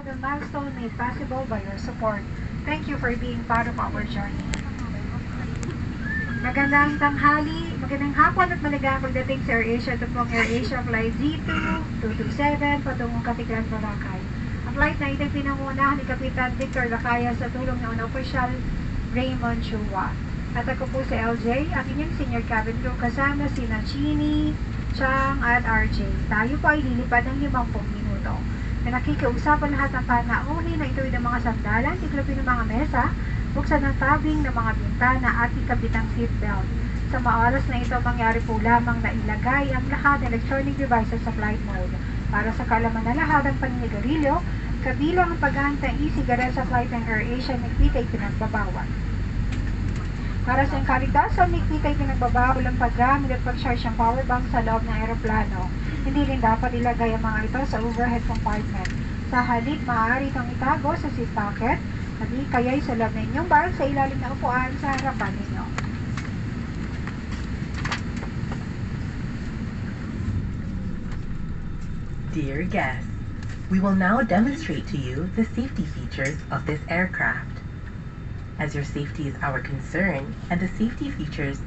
The milestone made possible by your support. Thank you for being part of our journey. Magandang tanghali, magandang hapon at maligayang pagdating sa AirAsia. Ito pong AirAsia Flight Z2-227 patungong Katiklan, Boracay. Ang flight na ito pinangunahan ni Kapitan Victor Lacaya sa tulong ng Official Raymond Chua. At ako po si LJ, ang inyong senior cabin crew kasama sina Chini, Chang at RJ. Tayo po ay lilipad ng 50 minuto. Na nakikiusapan lahat ng panauhin na ituwid ng mga sandalan, tiklopin ng mga mesa, buksan ng tabing ng mga bintana at ikabit ang seatbelt. Sa mga oras na ito, mangyari po lamang na ilagay ang lahat ng electronic devices sa flight mode. Para sa kaalaman na lahat ng paninigarilyo, kabilang ang paghahantay e-cigarette sa flight ng AirAsia, nagpitay pinagbabawal. Para sa kaligtasan, nagpitay pinagbabawal ang paggamit at pag-charge ng power bank sa loob ng aeroplano. Hindi rin dapat ilagay ang mga ito sa overhead compartment. Sa halip, maaari itong itago sa seat pocket, hindi kaya'y sa loob ng inyong bag sa ilalim ng upuan sa harapan ninyo. Dear guests, we will now demonstrate to you the safety features of this aircraft. As your safety is our concern, and the safety features